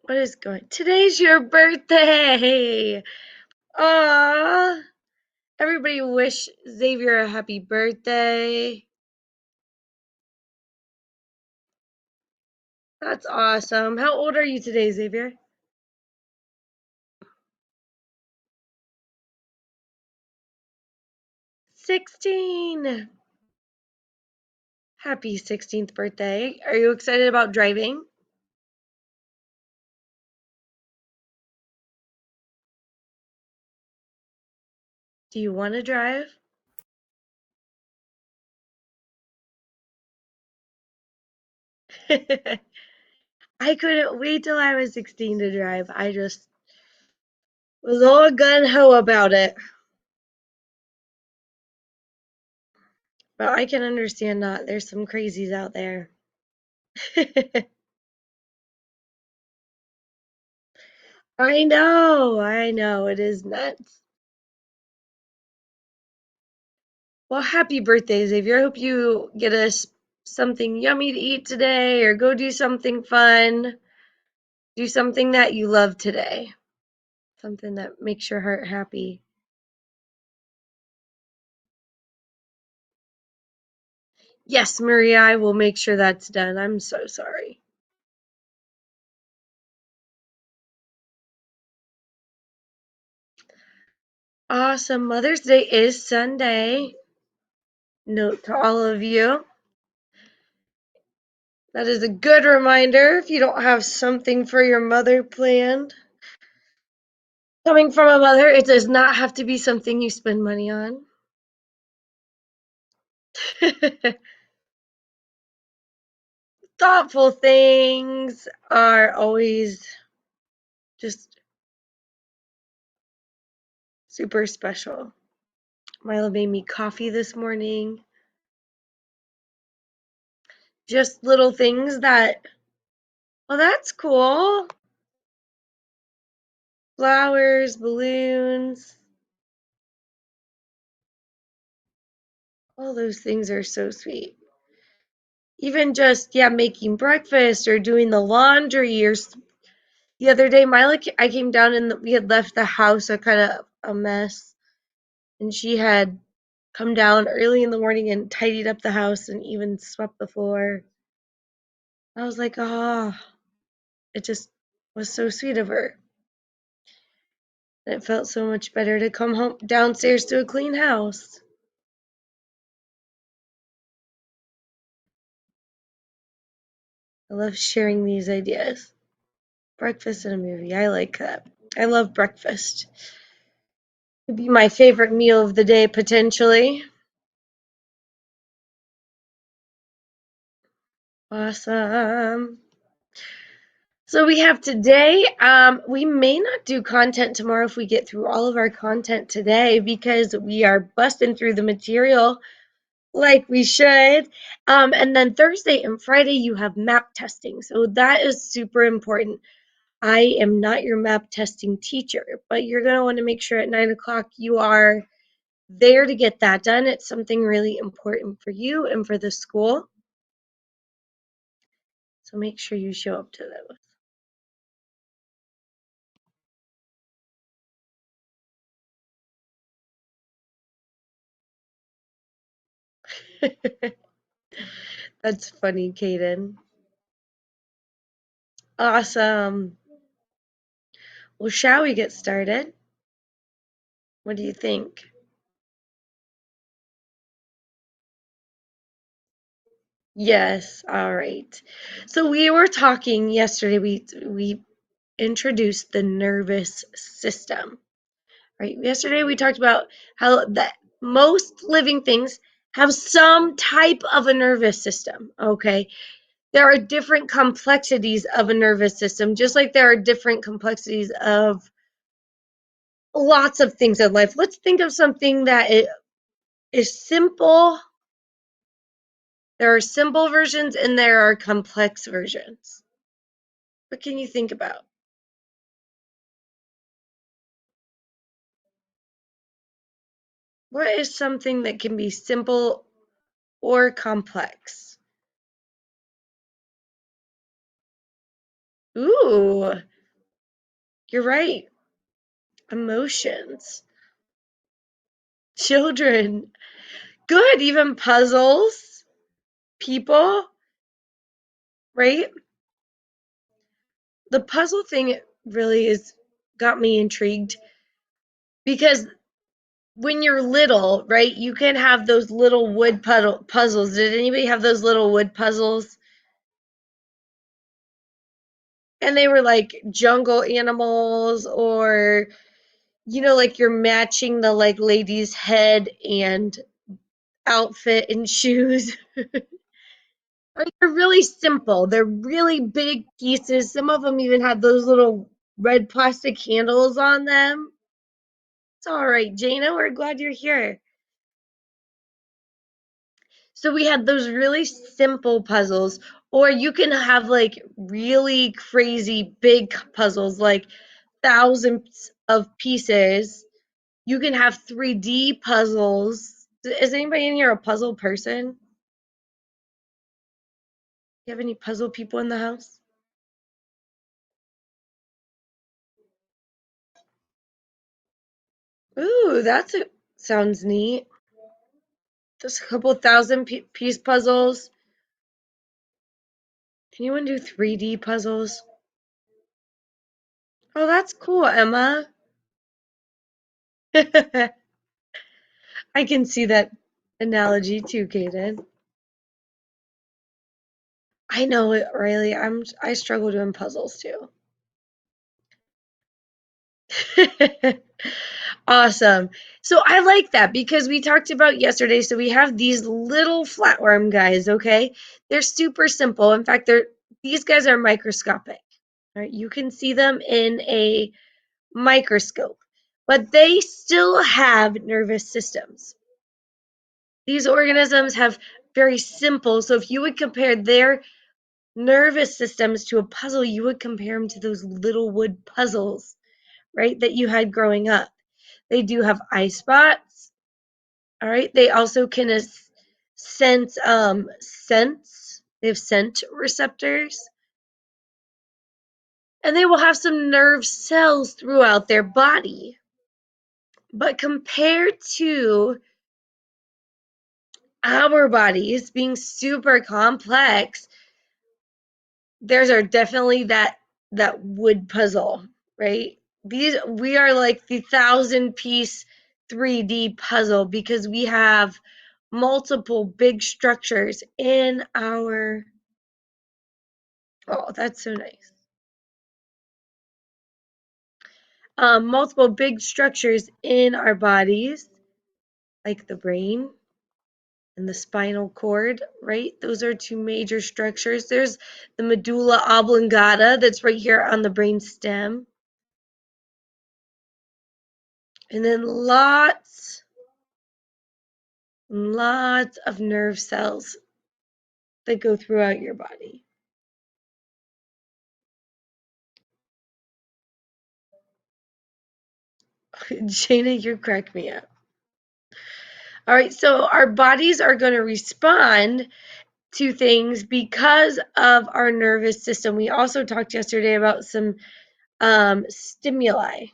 What is going? Today's your birthday. Aww. Everybody wish Xavier a happy birthday. That's awesome. How old are you today, Xavier? 16. Happy 16th birthday. Are you excited about driving? Do you want to drive? I couldn't wait till I was 16 to drive. I just was all gun ho about it. But I can understand that. There's some crazies out there. I know, it is nuts. Well, happy birthday, Xavier. I hope you get us something yummy to eat today or go do something fun. Do something that you love today. Something that makes your heart happy. Yes, Maria, I will make sure that's done. I'm so sorry. Awesome. Mother's Day is Sunday. Note to all of you. That is a good reminder if you don't have something for your mother planned. Coming from a mother, it does not have to be something you spend money on. Thoughtful things are always just super special. Milo made me coffee this morning. Just little things that, well, that's cool. Flowers, balloons, all those things are so sweet. Even just, yeah, making breakfast or doing the laundry. Or the other day, Milo, I came down and we had left the house a kind of a mess. And she had come down early in the morning and tidied up the house and even swept the floor. I was like, ah, it just was so sweet of her. And it felt so much better to come home downstairs to a clean house. I love sharing these ideas. Breakfast and a movie. I like that. I love breakfast. It'd be my favorite meal of the day, potentially. Awesome. So we have today, we may not do content tomorrow if we get through all of our content today because we are busting through the material like we should. And then Thursday and Friday, you have map testing. So that is super important. I am not your map testing teacher, but you're going to want to make sure at 9 o'clock you are there to get that done. It's something really important for you and for the school. So make sure you show up to those. That's funny, Kaden. Awesome. Well, shall we get started? What do you think? Yes, all right. So we were talking yesterday, we introduced the nervous system. Right? Yesterday we talked about how that most living things have some type of a nervous system, okay? There are different complexities of a nervous system, just like there are different complexities of lots of things in life. Let's think of something that is simple. There are simple versions and there are complex versions. What can you think about? What is something that can be simple or complex? Ooh, You're right. Emotions. Children. Good. Even puzzles. People. Right? The puzzle thing really is got me intrigued because when you're little, right, you can have those little wood puzzles. Did anybody have those little wood puzzles? And they were like jungle animals or like you're matching the like lady's head and outfit and shoes. Like they're really simple. They're really big pieces. Some of them even have those little red plastic handles on them. It's all right, Jana. We're glad you're here. So we had those really simple puzzles, or you can have like really crazy big puzzles, like thousands of pieces. You can have 3D puzzles. Is anybody in here a puzzle person? You have any puzzle people in the house? Ooh, sounds neat. Just a couple thousand piece puzzles. Anyone do 3D puzzles? Oh, that's cool, Emma. I can see that analogy too, Kaden. I know it, Riley. I struggle doing puzzles too. Awesome. So I like that because we talked about yesterday. So we have these little flatworm guys, okay? They're super simple. In fact, these guys are microscopic. All right, you can see them in a microscope, but they still have nervous systems. These organisms have very simple, so if you would compare their nervous systems to a puzzle, you would compare them to those little wood puzzles, right, that you had growing up. They do have eye spots, all right? They also can sense. They have scent receptors. And they will have some nerve cells throughout their body. But compared to our bodies being super complex, theirs are definitely that wood puzzle, right? We are like the 1,000-piece 3D puzzle because we have multiple big structures in our. Oh, that's so nice. Multiple big structures in our bodies, like the brain and the spinal cord, right? Those are two major structures. There's the medulla oblongata that's right here on the brain stem. And then lots and lots of nerve cells that go throughout your body. Jana, you crack me up. All right, so our bodies are going to respond to things because of our nervous system. We also talked yesterday about some stimuli.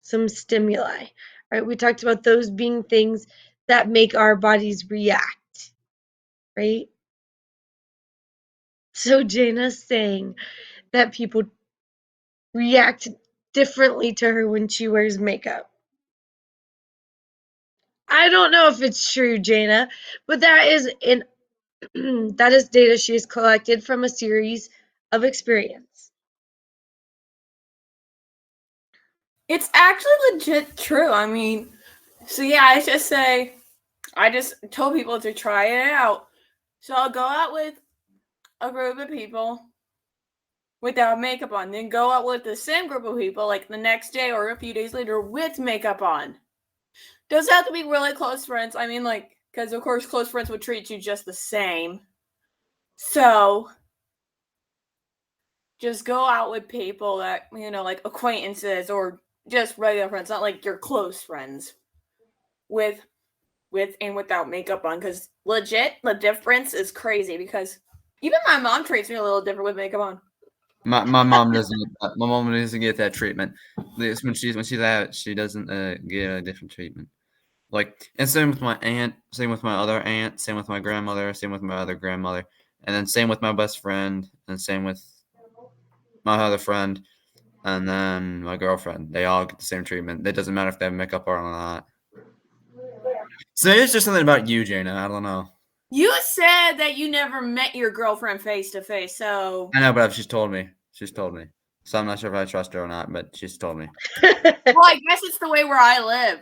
Some stimuli. Right? We talked about those being things that make our bodies react. Right? So Jana's saying that people react differently to her when she wears makeup. I don't know if it's true, Jana, but that is that is data she has collected from a series of experience. It's actually legit true. I mean, so yeah, I just told people to try it out. So I'll go out with a group of people without makeup on, then go out with the same group of people like the next day or a few days later with makeup on. Doesn't have to be really close friends. I mean, like, because of course close friends would treat you just the same. So just go out with people that, like acquaintances or just regular friends, not like your close friends with and without makeup on, because legit the difference is crazy, because even my mom treats me a little different with makeup on. My mom doesn't get that. My mom doesn't get that treatment. When she's out, she doesn't get a different treatment. Like, and same with my aunt, same with my other aunt, same with my grandmother, same with my other grandmother, and then same with my best friend, and same with my other friend, and then my girlfriend. They all get the same treatment. It doesn't matter if they have makeup or not. So it's just something about you, Jana. I don't know. You said that you never met your girlfriend face to face, so I know, but she's told me. She's told me. So I'm not sure if I trust her or not, but she's told me. well, I guess it's the way where I live.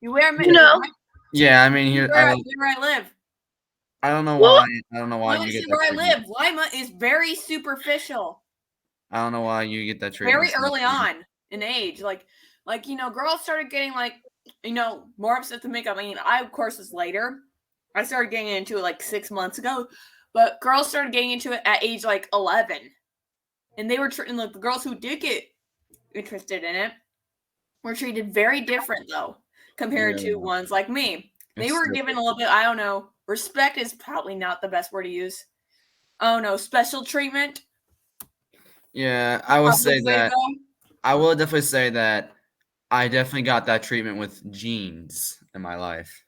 You wear You know, Yeah, I mean, here where I live. I don't know well, why. I don't know why you get that where I treatment. live. Lima is very superficial. I don't know why you get that treatment. Very early on in age, like girls started getting more obsessed with makeup. I mean, I of course was later. I started getting into it like 6 months ago, but girls started getting into it at age like 11, and they were treating the girls who did get interested in it were treated very different though compared to ones like me. They were given a little bit, I don't know, respect is probably not the best word to use. I don't know, special treatment. Yeah, I would say that. I will definitely say that I definitely got that treatment with jeans in my life.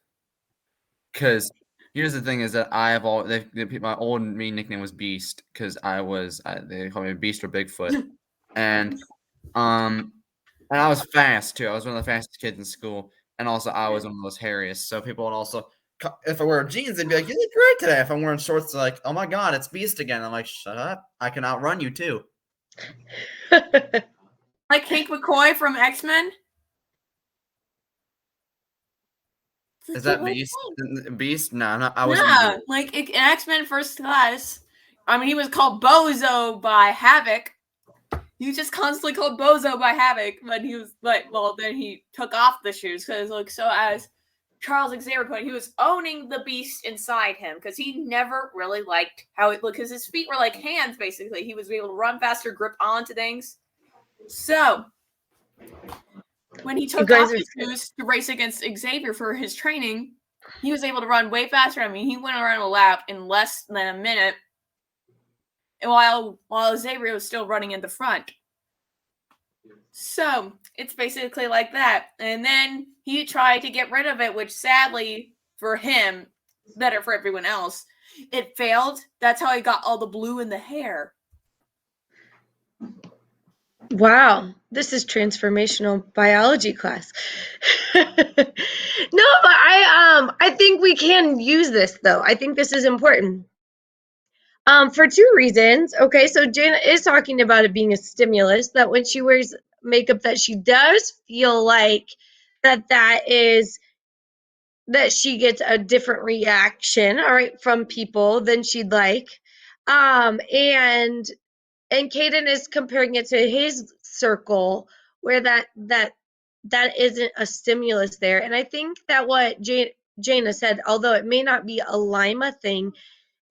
Because here's the thing: is that I have all my old me nickname was Beast because they called me Beast or Bigfoot, and and I was fast too. I was one of the fastest kids in school, and also I was one of the most hairiest. So people would also, if I wear jeans, they'd be like, "You look great today." If I'm wearing shorts, they're like, "Oh my god, it's Beast again." I'm like, "Shut up! I can outrun you too." Like Hank McCoy from X-Men. Is that Beast? Beast? No, I'm not. I wasn't. Yeah, like in X-Men First Class. I mean, he was called Bozo by Havoc. He was just constantly called Bozo by Havoc, but he was like, well, then he took off the shoes because, like, so as Charles Xavier put it, he was owning the beast inside him because he never really liked how it looked because his feet were like hands, basically. He was able to run faster, grip onto things. So when he took off his shoes to race against Xavier for his training, he was able to run way faster. I mean, he went around a lap in less than a minute, and while Xavier was still running in the front. So it's basically like that. And then he tried to get rid of it, which sadly for him, better for everyone else, it failed. That's how he got all the blue in the hair. Wow, this is transformational biology class. No, but I think we can use this though. I think this is important. For two reasons. Okay, so Jana is talking about it being a stimulus, that when she wears makeup that she does feel like that she gets a different reaction, all right, from people than she'd like. And Caden is comparing it to his circle where that isn't a stimulus there. And I think that what Jana said, although it may not be a Lima thing,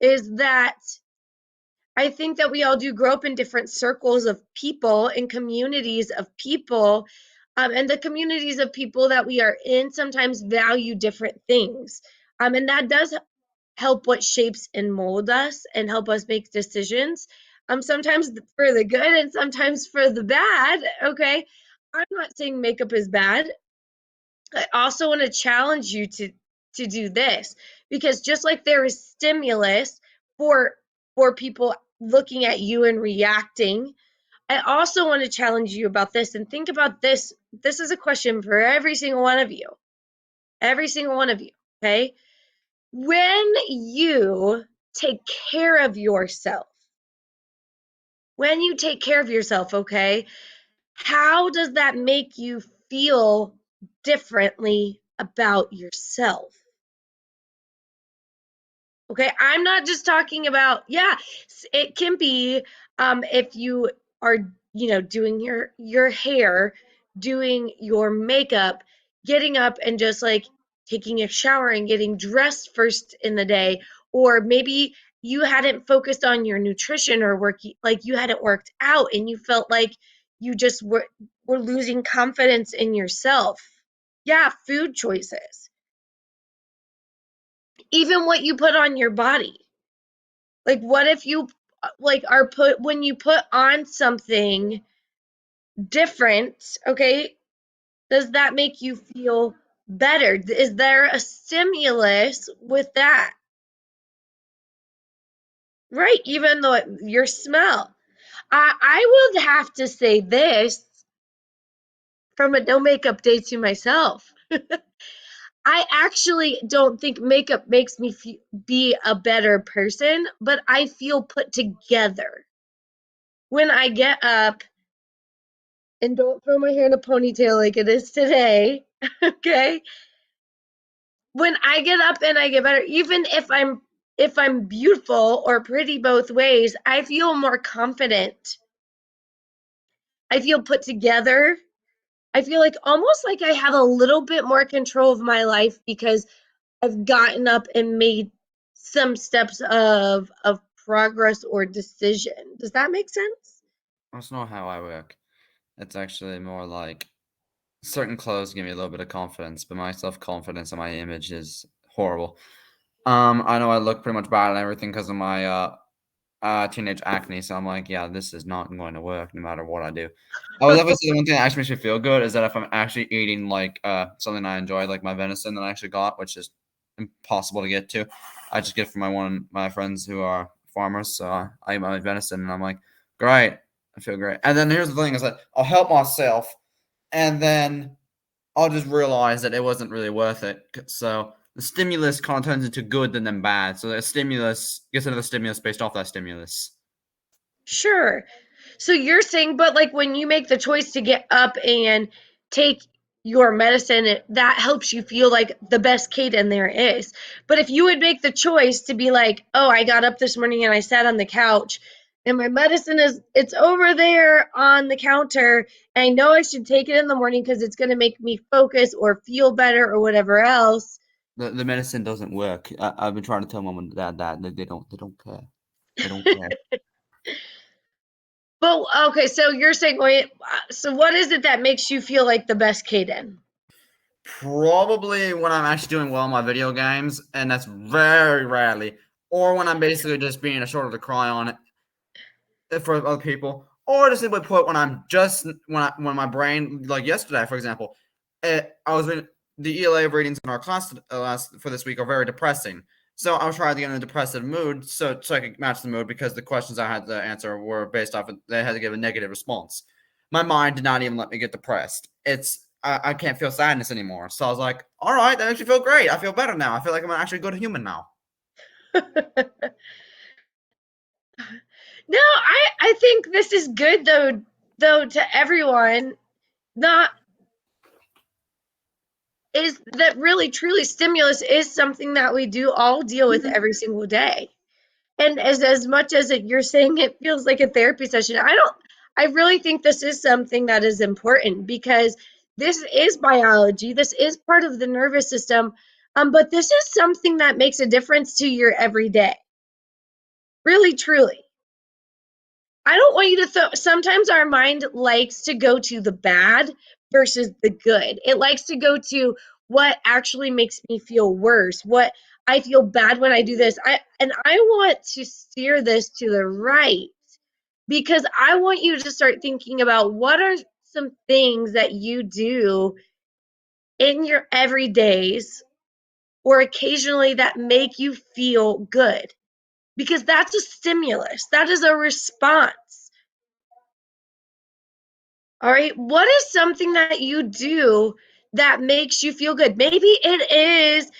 is that I think that we all do grow up in different circles of people and communities of people. And the communities of people that we are in sometimes value different things. And that does help what shapes and mold us and help us make decisions. Sometimes for the good and sometimes for the bad. Okay. I'm not saying makeup is bad. I also want to challenge you to do this, because just like there is stimulus for people looking at you and reacting, I also want to challenge you about this and think about this. This is a question for every single one of you. Every single one of you, okay? When you take care of yourself, okay, how does that make you feel differently about yourself? Okay, I'm not just talking about, yeah, it can be if you are, doing your hair, doing your makeup, getting up and just like taking a shower and getting dressed first in the day, or maybe you hadn't focused on your nutrition or like you hadn't worked out and you felt like you just were losing confidence in yourself. Yeah, food choices. Even what you put on your body. Like, what if you are put when you put on something different, okay, does that make you feel better? Is there a stimulus with that? Right, even though your smell. I would have to say this from a no makeup day to myself. I actually don't think makeup makes me be a better person, but I feel put together. When I get up, and don't throw my hair in a ponytail like it is today, okay? When I get up and I get better, even if I'm beautiful or pretty both ways, I feel more confident. I feel put together. I feel like almost like I have a little bit more control of my life because I've gotten up and made some steps of progress or decision. Does that make sense? That's not how I work. It's actually more like certain clothes give me a little bit of confidence, but my self-confidence and my image is horrible. I know I look pretty much bad and everything because of my teenage acne, so I'm like, yeah, this is not going to work no matter what I do. I would definitely say the one thing that actually makes me feel good is that if I'm actually eating like something I enjoy, like my venison that I actually got, which is impossible to get to. I just get it from my friends who are farmers, so I eat my venison and I'm like, great, I feel great. And then here's the thing is that I'll help myself and then I'll just realize that it wasn't really worth it. So the stimulus kind of turns into good and then bad. So the stimulus gets another stimulus based off that stimulus. Sure. So you're saying, but like when you make the choice to get up and take your medicine, that helps you feel like the best Kaden there is. But if you would make the choice to be like, oh, I got up this morning and I sat on the couch and my medicine it's over there on the counter. And I know I should take it in the morning because it's going to make me focus or feel better or whatever else. The medicine doesn't work. I've been trying to tell mom and dad that they don't care. They don't care. But okay, so you're saying, wait, so what is it that makes you feel like the best Kaden? Probably when I'm actually doing well in my video games, and that's very rarely, or when I'm basically just being a shoulder to cry on it for other people, or to simply put, when I'm just when my brain, like yesterday, for example, I was in the ELA readings in our class for this week are very depressing. So I was trying to get in a depressive mood, so I could match the mood because the questions I had to answer were based off of they had to give a negative response. My mind did not even let me get depressed. I can't feel sadness anymore. So I was like, all right, that makes me feel great. I feel better now. I feel like I'm actually a good human now. No, I think this is good though to everyone. Not is that really truly stimulus is something that we do all deal with every single day. And as much as you're saying it feels like a therapy session, I really think this is something that is important because this is biology. This is part of the nervous system. But this is something that makes a difference to your everyday. Really, truly. I don't want you to sometimes our mind likes to go to the bad versus the good. It likes to go to what actually makes me feel worse. What I feel bad when I do this. I want to steer this to the right because I want you to start thinking about what are some things that you do in your everydays or occasionally that make you feel good. Because that's a stimulus. That is a response. All right. What is something that you do that makes you feel good? Maybe it is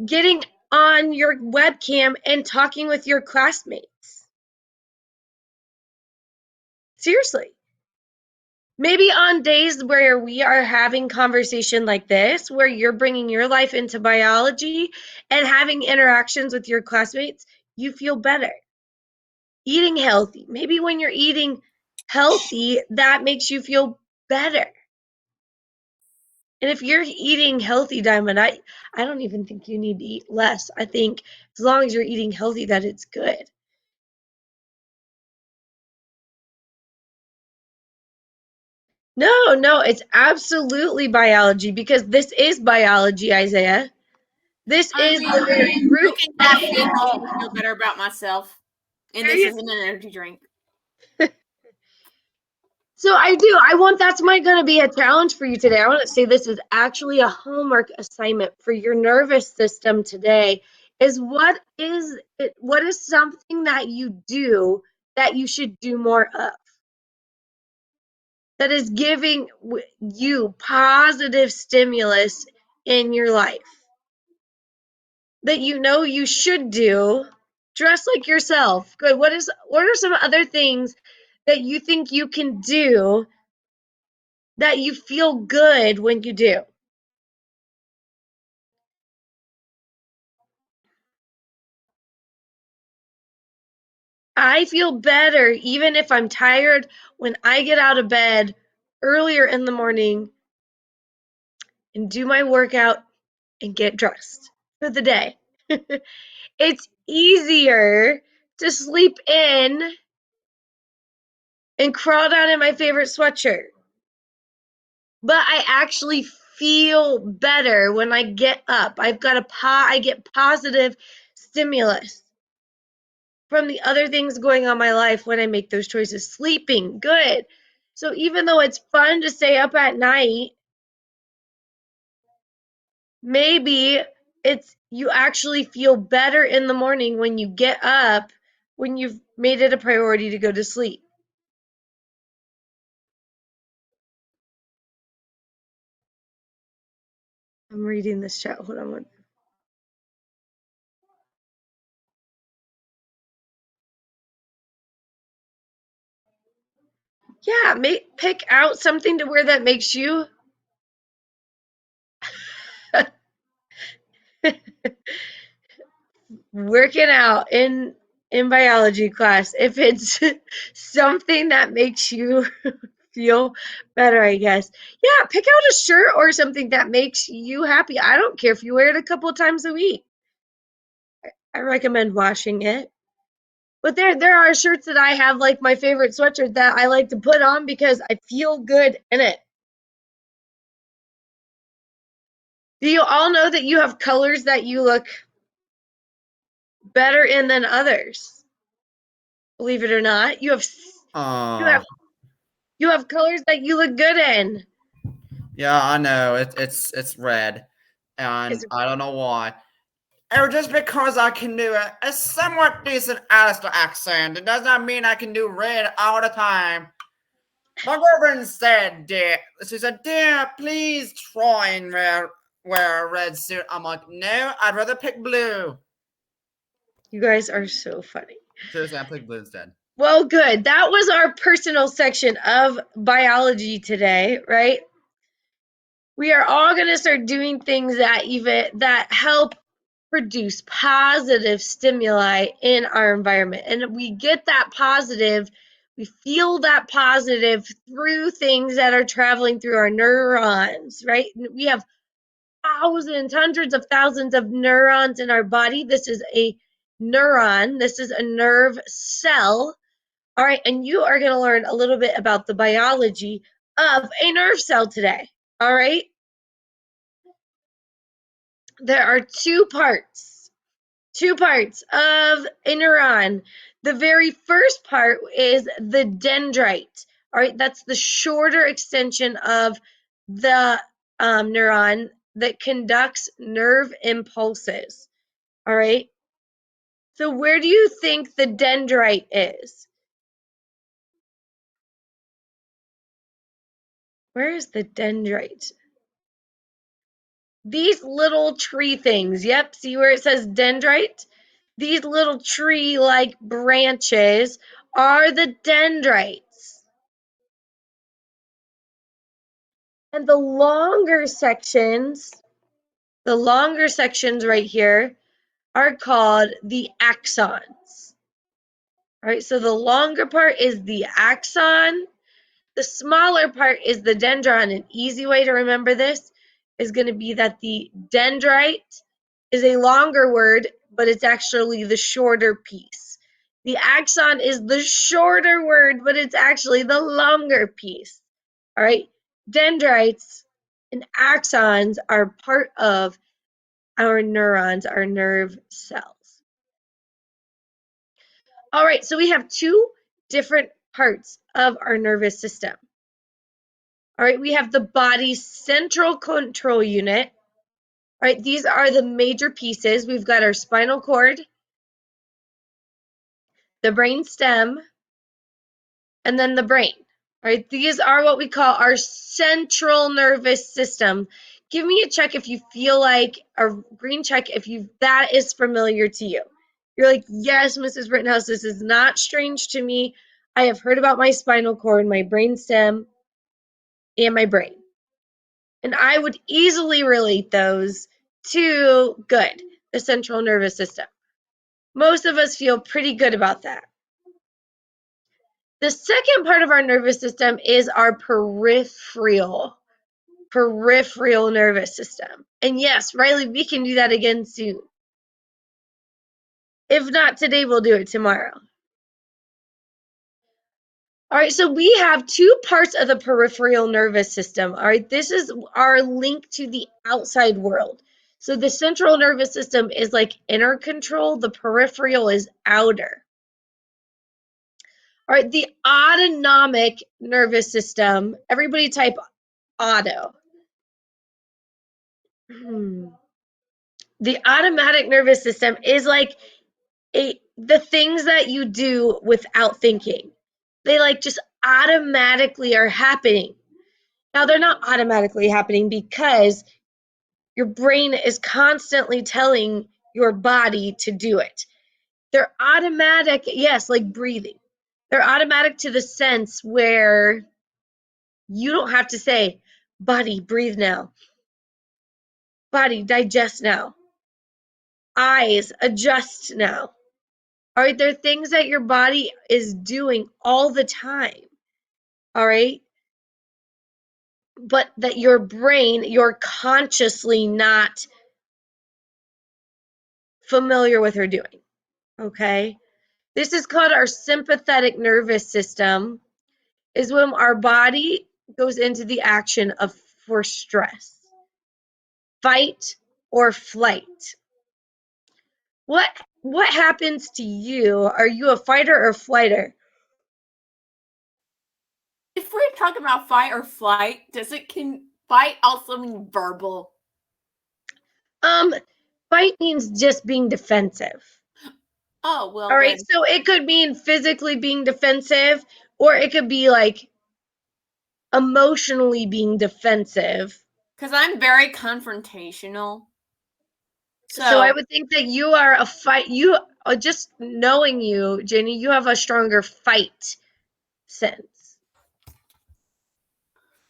getting on your webcam and talking with your classmates. Seriously. Maybe on days where we are having conversation like this, where you're bringing your life into biology and having interactions with your classmates, you feel better. Eating healthy. Maybe when you're eating healthy, that makes you feel better. And if you're eating healthy, Diamond, I don't even think you need to eat less. I think as long as you're eating healthy, that it's good. No, it's absolutely biology because this is biology, Isaiah. This I is mean, the very root. drinking caffeine helps me feel better about myself. And this isn't an energy drink. So that's going to be a challenge for you today. I want to say this is actually a homework assignment for your nervous system today. What is something that you do that you should do more of? That is giving you positive stimulus in your life. That you should do. Dress like yourself. Good. What are some other things that you think you can do that you feel good when you do? I feel better even if I'm tired when I get out of bed earlier in the morning and do my workout and get dressed for the day. It's easier to sleep in and crawl down in my favorite sweatshirt. But I actually feel better when I get up. I get positive stimulus from the other things going on in my life when I make those choices. Sleeping, good. So even though it's fun to stay up at night, maybe you actually feel better in the morning when you get up, when you've made it a priority to go to sleep. I'm reading this chat. Hold on. Yeah, pick out something to wear that makes you working out in biology class. If it's something that makes you feel better, I guess. Yeah, pick out a shirt or something that makes you happy. I don't care if you wear it a couple of times a week. I recommend washing it. But there are shirts that I have, like my favorite sweatshirt that I like to put on because I feel good in it. Do you all know that you have colors that you look better in than others? Believe it or not, you have colors that you look good in. Yeah, I know. It's red, and I don't know why. Or just because I can do a somewhat decent Alistair accent, it does not mean I can do red all the time. My girlfriend said, she said, "Dear, please try and wear a red suit." I'm like, no, I'd rather pick blue. You guys are so funny. Seriously, I picked blue instead. Well, good. That was our personal section of biology today, right? We are all going to start doing things that help produce positive stimuli in our environment. And we get that positive, we feel that positive through things that are traveling through our neurons, right? We have thousands, hundreds of thousands of neurons in our body. This is a neuron, this is a nerve cell. All right, and you are going to learn a little bit about the biology of a nerve cell today. All right? There are two parts of a neuron. The very first part is the dendrite. All right, that's the shorter extension of the neuron that conducts nerve impulses. All right. So where do you think the dendrite is? Where is the dendrite? These little tree things. Yep, see where it says dendrite? These little tree-like branches are the dendrites. And the longer sections right here are called the axons. All right, so the longer part is the axon. The smaller part is the dendron. An easy way to remember this is going to be that the dendrite is a longer word, but it's actually the shorter piece. The axon is the shorter word, but it's actually the longer piece. All right, dendrites and axons are part of our neurons, our nerve cells. All right, so we have two different parts of our nervous system. All right, we have the body's central control unit. All right, these are the major pieces. We've got our spinal cord, the brain stem, and then the brain. All right, these are what we call our central nervous system. Give me a check if you feel like, a green check if that is familiar to you. You're like, yes, Mrs. Rittenhouse, this is not strange to me. I have heard about my spinal cord, my brain stem, and my brain. And I would easily relate those to the central nervous system. Most of us feel pretty good about that. The second part of our nervous system is our peripheral nervous system. And yes, Riley, we can do that again soon. If not today, we'll do it tomorrow. All right, so we have two parts of the peripheral nervous system. All right, this is our link to the outside world. So the central nervous system is like inner control, the peripheral is outer. All right, the autonomic nervous system, everybody type auto. The automatic nervous system is like the things that you do without thinking. They like just automatically are happening. Now, they're not automatically happening because your brain is constantly telling your body to do it. They're automatic, yes, like breathing. They're automatic to the sense where you don't have to say, body, breathe now. Body, digest now. Eyes, adjust now. All right, there are things that your body is doing all the time. All right. But that your brain, you're consciously not familiar with her doing. Okay. This is called our sympathetic nervous system, is when our body goes into the action of for stress, fight or flight. What happens to you? Are you a fighter or flighter? If we're talking about fight or flight, can fight also mean verbal? Fight means just being defensive. Oh, well. All right, so it could mean physically being defensive, or it could be like emotionally being defensive. Because I'm very confrontational. So I would think that you are a fight. You just knowing you, Jenny, you have a stronger fight sense.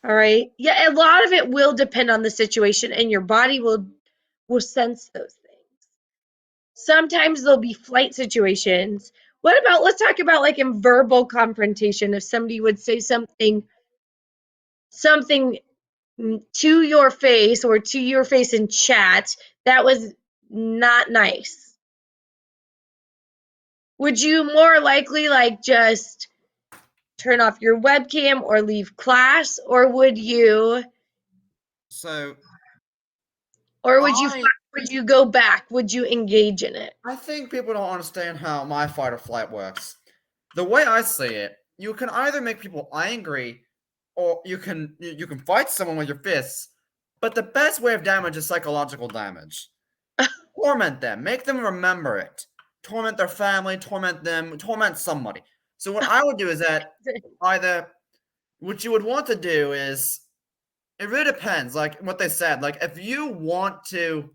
All right. Yeah, a lot of it will depend on the situation, and your body will sense those things. Sometimes there'll be flight situations. What about, let's talk about like in verbal confrontation, if somebody would say something to your face or to your face in chat that was not nice. Would you more likely like just turn off your webcam or leave class, or would you would you go back? Would you engage in it? I think people don't understand how my fight or flight works. The way I see it, you can either make people angry or you can fight someone with your fists, but the best way of damage is psychological damage. Torment them, make them remember it. Torment their family, torment them, torment somebody. So what I would do is that either what you would want to do is, it really depends, like what they said. Like if you want to,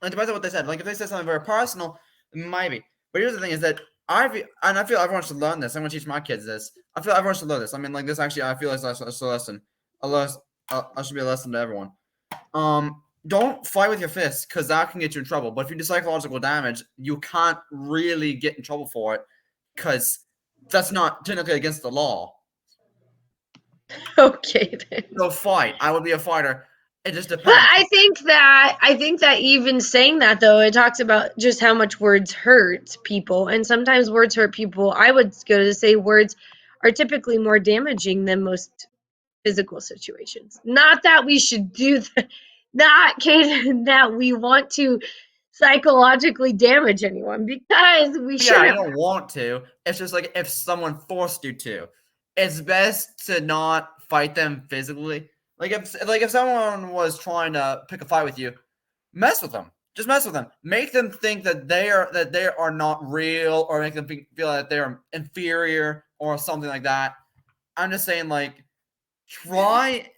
it depends on what they said. Like if they said something very personal, maybe. But here's the thing: is that I feel everyone should learn this. I'm gonna teach my kids this. I feel everyone should learn this. I mean, like this actually, I feel like it's a lesson. I should be a lesson to everyone. Don't fight with your fists because that can get you in trouble. But if you do psychological damage, you can't really get in trouble for it because that's not technically against the law. Okay, then. So fight. I would be a fighter. It just depends. But I think that even saying that though, it talks about just how much words hurt people, and sometimes words hurt people. I would go to say words are typically more damaging than most physical situations. Not that we should do that, not that we want to psychologically damage anyone because we Yeah, I shouldn't. don't want to. It's just like if someone forced you to. It's best to not fight them physically. Like if someone was trying to pick a fight with you, mess with them. Just mess with them. Make them think that they are not real, or make them feel that they're inferior or something like that. I'm just saying, like, try.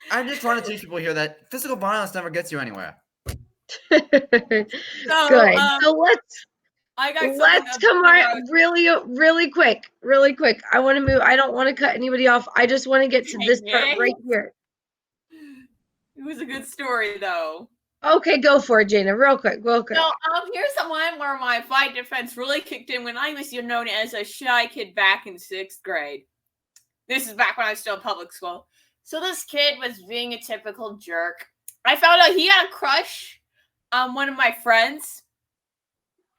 I'm just trying to teach people here that physical violence never gets you anywhere. Good. So let's come right really quick. I want to move. I don't want to cut anybody off. I just want to get to this part right here. It was a good story, though. Okay, go for it, Jana. Real quick. So, here's the one where my fight defense really kicked in when I was known as a shy kid back in 6th grade. This is back when I was still in public school. So this kid was being a typical jerk. I found out he had a crush on one of my friends.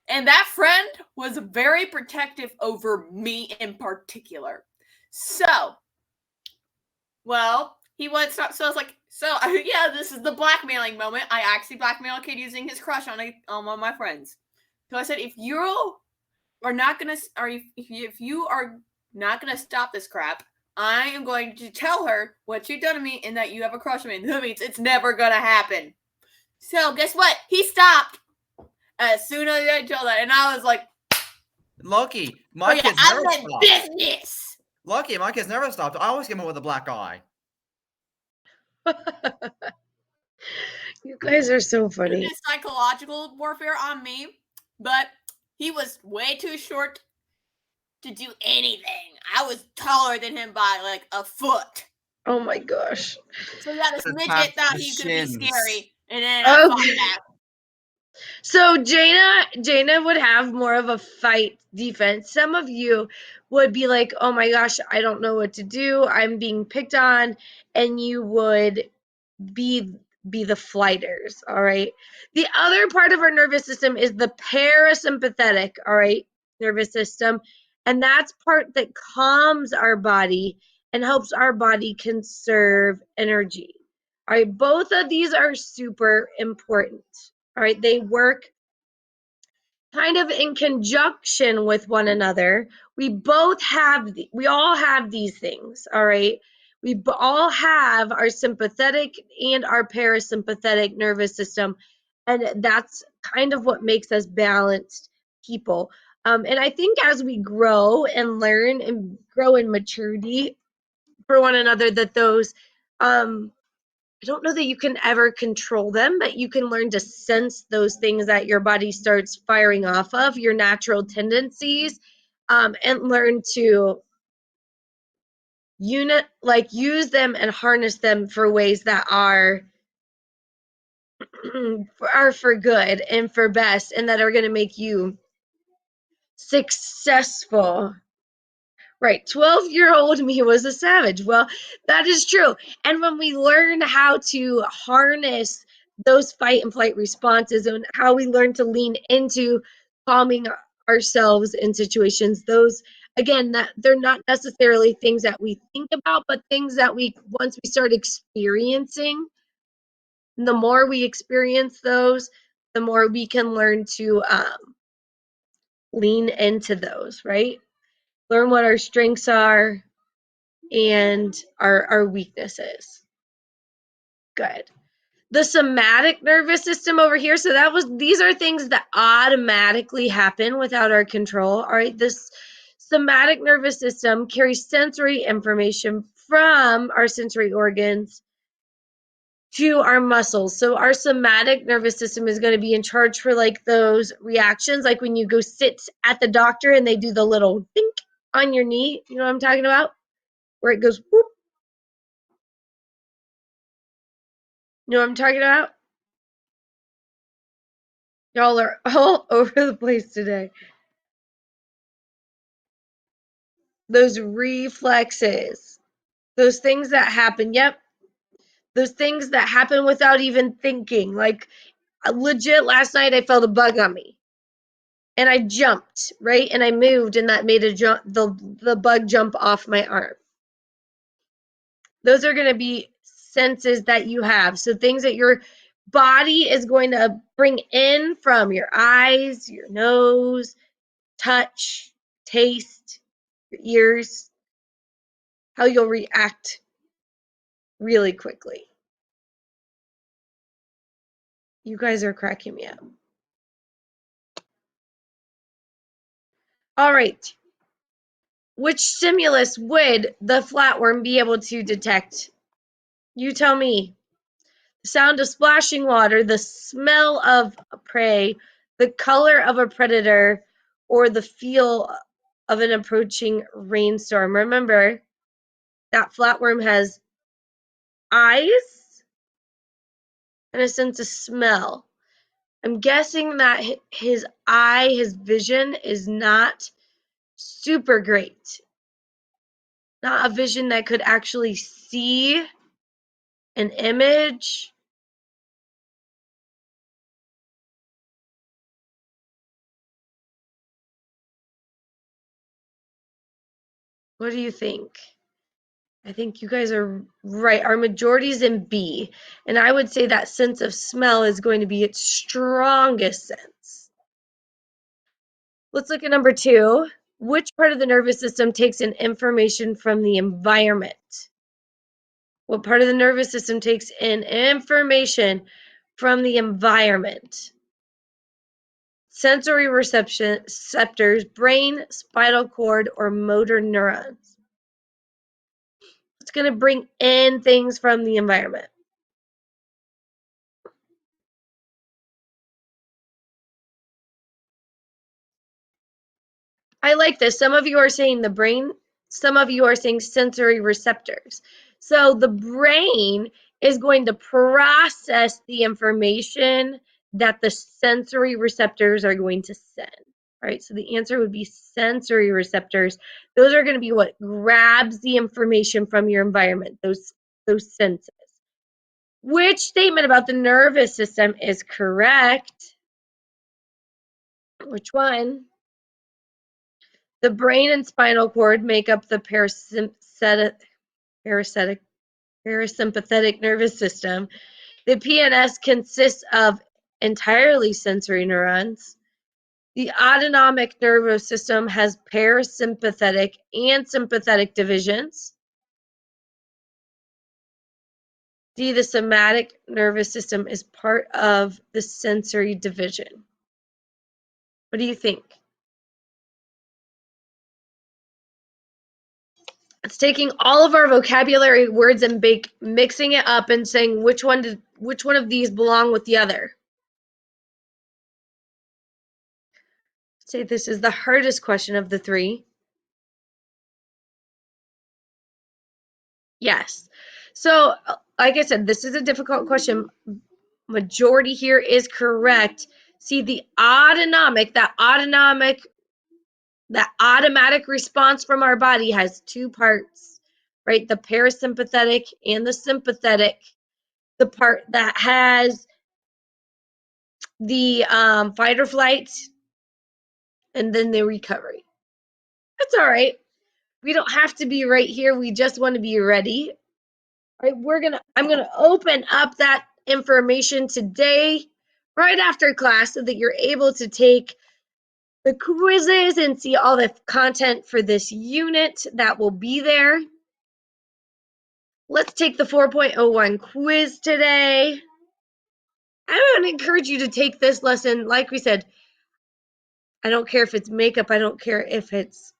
And that friend was very protective over me in particular. So, well, he went, so I was like, yeah, this is the blackmailing moment. I actually blackmailed a kid using his crush on one of my friends. So I said, if you are not gonna, or if you are not gonna stop this crap, I am going to tell her what you've done to me and that you have a crush on me. That means it's never gonna happen. So guess what? He stopped as soon as I told that, and I was like, Lucky, my kids never stopped. Business. Lucky, my kids never stopped. I always came up with a black eye. You guys are so funny. He did psychological warfare on me, but he was way too short to do anything. I was taller than him by like a foot. Oh my gosh. So yeah, this midget thought he could be scary, and then I fought back. So Jana would have more of a fight defense. Some of you would be like, oh my gosh, I don't know what to do. I'm being picked on. And you would be the flighters, all right? The other part of our nervous system is the parasympathetic, all right, nervous system. And that's part that calms our body and helps our body conserve energy. All right, both of these are super important. All right, they work kind of in conjunction with one another. We all have these things, all right? We all have our sympathetic and our parasympathetic nervous system, and that's kind of what makes us balanced people. And I think as we grow and learn and grow in maturity for one another, that those I don't know that you can ever control them, but you can learn to sense those things that your body starts firing off of, your natural tendencies, and learn to use them and harness them for ways that are for good and for best, and that are going to make you successful. Right, 12-year-old me was a savage. Well, that is true. And when we learn how to harness those fight and flight responses and how we learn to lean into calming ourselves in situations, those, again, that they're not necessarily things that we think about, but things that once we start experiencing, the more we experience those, the more we can learn to lean into those, right? Learn what our strengths are and our weaknesses. Good. The somatic nervous system over here. So these are things that automatically happen without our control. All right. This somatic nervous system carries sensory information from our sensory organs to our muscles. So our somatic nervous system is going to be in charge for like those reactions, like when you go sit at the doctor and they do the little dink on your knee. You know what I'm talking about? Where it goes whoop. You know what I'm talking about? Y'all are all over the place today. Those reflexes, those things that happen. Yep. Those things that happen without even thinking. Like legit last night I felt a bug on me. And I jumped, right? And I moved and that made the bug jump off my arm. Those are going to be senses that you have. So things that you're body is going to bring in from your eyes, your nose, touch, taste, your ears, how you'll react really quickly. You guys are cracking me up. All right. Which stimulus would the flatworm be able to detect? You tell me. The sound of splashing water, the smell of prey, the color of a predator, or the feel of an approaching rainstorm. Remember, that flatworm has eyes and a sense of smell. I'm guessing that his vision is not super great. Not a vision that could actually see an image. What do you think? I think you guys are right. Our majority is in B. And I would say that sense of smell is going to be its strongest sense. Let's look at number 2. Which part of the nervous system takes in information from the environment? What part of the nervous system takes in information from the environment? Sensory receptors, brain, spinal cord, or motor neurons? It's going to bring in things from the environment. I like this. Some of you are saying the brain, some of you are saying sensory receptors. So the brain is going to process the information that the sensory receptors are going to send. All right, so the answer would be sensory receptors. Those are going to be what grabs the information from your environment, those senses. Which statement about the nervous system is correct? Which one? The brain and spinal cord make up the parasympathetic nervous system. The PNS consists of entirely sensory neurons. The autonomic nervous system has parasympathetic and sympathetic divisions. D, the somatic nervous system is part of the sensory division. What do you think? It's taking all of our vocabulary words and mixing it up and saying which one of these belong with the other. Say this is the hardest question of the 3. Yes. So, like I said, this is a difficult question. Majority here is correct. See, the that automatic response from our body has 2 parts, right? The parasympathetic and the sympathetic. The part that has the fight or flight and then the recovery. That's all right. We don't have to be right here. We just want to be ready. All right, I'm gonna open up that information today, right after class, so that you're able to take the quizzes and see all the content for this unit that will be there. Let's take the 4.01 quiz today. I would encourage you to take this lesson. Like we said, I don't care if it's makeup, I don't care if it's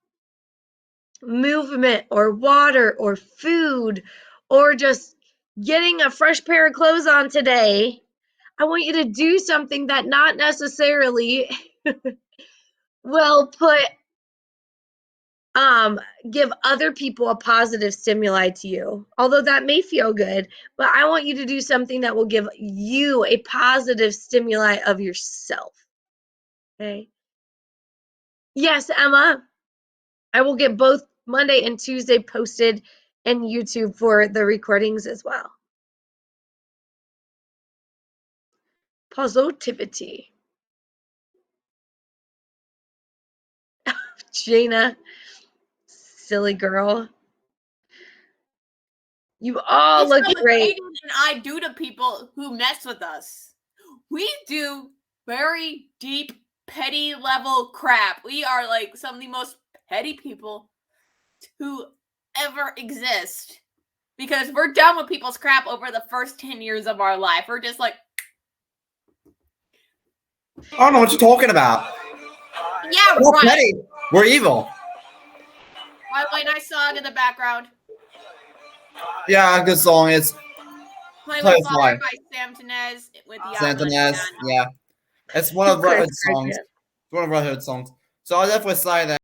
movement or water or food or just getting a fresh pair of clothes on today. I want you to do something that not necessarily will give other people a positive stimuli to you, although that may feel good, but I want you to do something that will give you a positive stimuli of yourself. Okay. Yes, Emma, I will get both Monday and Tuesday posted in YouTube for the recordings as well. Positivity. Jana, silly girl. You all It's look what great. Aiden and I do to people who mess with us. We do very deep, petty level crap. We are like some of the most petty people to ever exist. Because we're done with people's crap over the first 10 years of our life. We're just like, I don't know what you're talking about. yeah, We're right. petty. We're evil. By the way, nice song in the background. Yeah, good song. It's Play Play with with Fire Fire. by Sam Tenez with the Santanez. Yeah, it's one of Red Chris Hood songs. Kirkman. It's one of Red Hood songs. So I'll definitely say that.